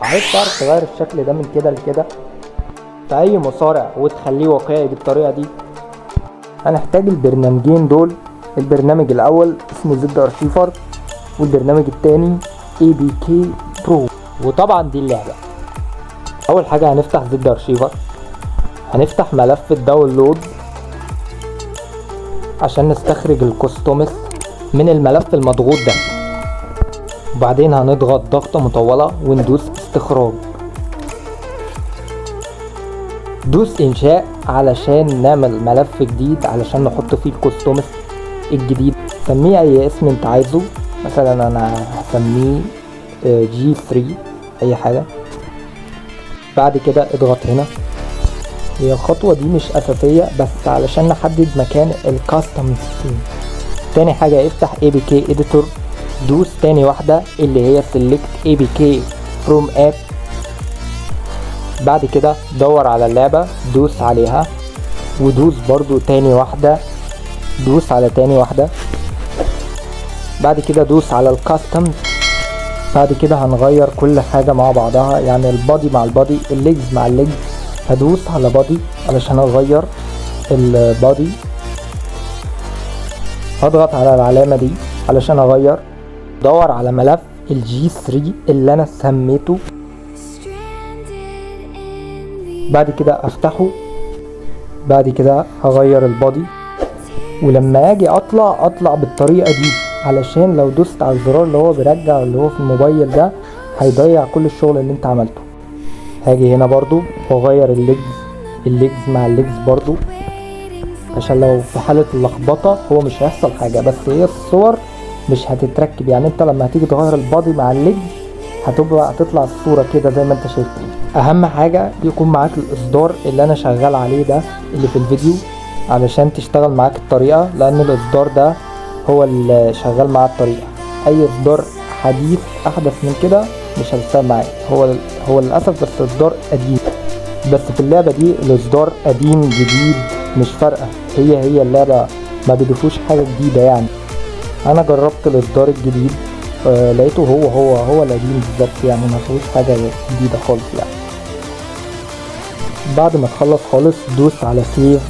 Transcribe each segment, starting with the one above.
عايز تعرف تغير الشكل ده من كده لكده في اي مصارع وتخليه واقعي بالطريقة دي، هنحتاج البرنامجين دول. البرنامج الاول اسمه زد ارشيفر، والبرنامج التاني ABK برو. وطبعا دي اللعبة. اول حاجة هنفتح زد ارشيفر، هنفتح ملف الداونلود عشان نستخرج الكوستومس من الملف المضغوط ده، وبعدين هنضغط ضغطة مطولة وندوس استخراج. دوس انشاء علشان نعمل ملف جديد علشان نحط فيه الكوستومس الجديد. سميه اي اسم انت عايزه، مثلا انا هسميه G3 اي حاجة. بعد كده اضغط هنا. هي الخطوة دي مش اساسية بس علشان نحدد مكان الكاستم سكين. تاني حاجة افتح ABK editor، دوس تاني واحدة اللي هي select ABK from app. بعد كده دور على اللعبة، دوس عليها ودوس برضو تاني واحدة، دوس على تاني واحدة. بعد كده دوس على الكاستم. بعد كده هنغير كل حاجة مع بعضها، يعني البادي مع البادي، الليجز مع الليجز. هدوس على بادي علشان اغير البادي، هضغط على العلامة دي علشان اغير. دور على ملف الG3 اللي انا سميته. بعد كده افتحه. بعد كده هغير البادي، ولما اجي اطلع بالطريقة دي علشان لو دوست على الزرار اللي هو بيرجع اللي هو في الموبايل ده هيضيع كل الشغل اللي انت عملته. هاجي هنا برضو واغير الليجز مع الليجز برضو عشان لو في حالة اللخبطة هو مش هيحصل حاجة، بس هي الصور مش هتتركب. يعني انت لما هتيجي تغير البادي مع الليجز هتطلع الصورة كده زي ما انت شايف. اهم حاجة يكون معاك الاصدار اللي انا شغال عليه ده اللي في الفيديو علشان تشتغل معاك الطريقة، لان الاصدار ده هو اللي شغال معاه الطريقة. اي اصدار حديث احدث من كده مش هتشتغل معاك. هو للاسف بس اصدار قديم، بس في اللعبة دي الاصدار قديم جديد مش فارقة، هي اللعبة ما بيضيفوش حاجة جديدة. يعني انا جربت الاصدار الجديد لقيته هو القديم بالظبط، يعني ما فيهوش حاجة جديدة خالص. يعني بعد ما تخلص خالص دوس على سيف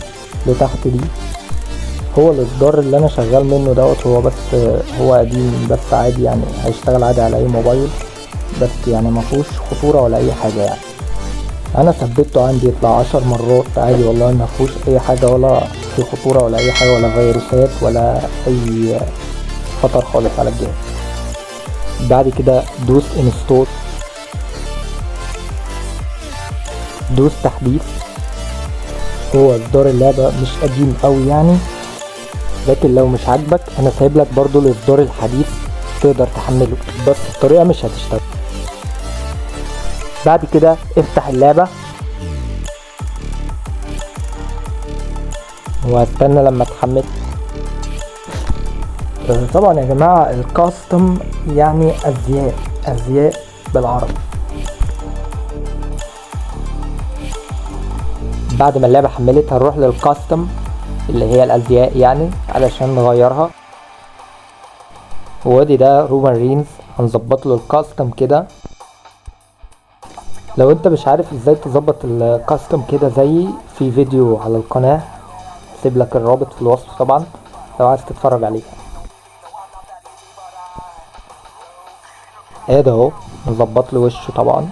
لتحت دي. هو الاصدار اللي انا شغال منه دوت هو بس هو قديم بس عادي، يعني هيشتغل عادي على اي موبايل، بس يعني ما فيهوش خطورة ولا اي حاجة. يعني انا ثبته عندي يطلع 10 مرات عادي والله، ما فيهوش اي حاجة ولا في خطورة ولا اي حاجة ولا فيروسات ولا اي خطر خالص على الجهاز. بعد كده دوس انستول، دوس تحديث. هو اصدار اللعبة مش قديم قوي يعني، لكن لو مش عاجبك انا سايب لك برضو الاصدار الحديث تقدر تحمله، بس الطريقة مش هتشتغل. بعد كده افتح اللعبة وهستنى لما تحمل. طبعا يا جماعة الكاستم يعني ازياء بالعربي. بعد ما اللعبة حملت هنروح للكاستم اللي هي الازياء يعني علشان نغيرها. وادي ده رومان رينز، هنظبط له الكاستم كده. لو انت مش عارف ازاي تظبط الكاستم كده زي في فيديو على القناة، سيب لك الرابط في الوصف طبعا لو عايز تتفرج عليه. ادي اهو نظبط له وشه طبعا.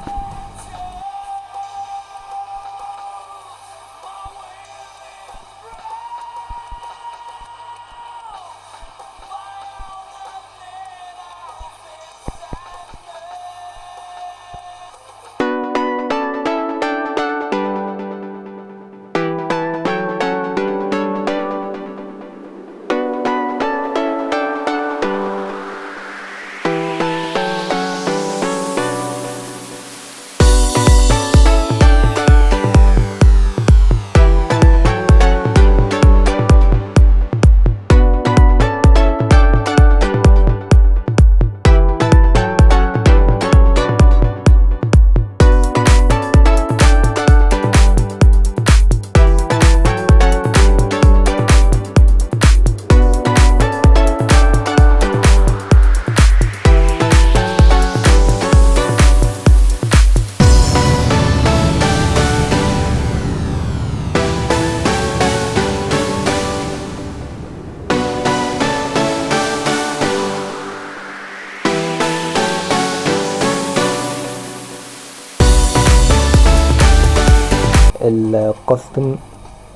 الكاستم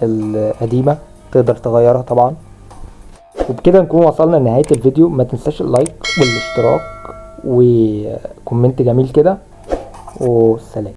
القديمة تقدر تغيرها طبعا. وبكده نكون وصلنا لنهاية الفيديو. ما تنساش اللايك والاشتراك وكومنت جميل كده، والسلام.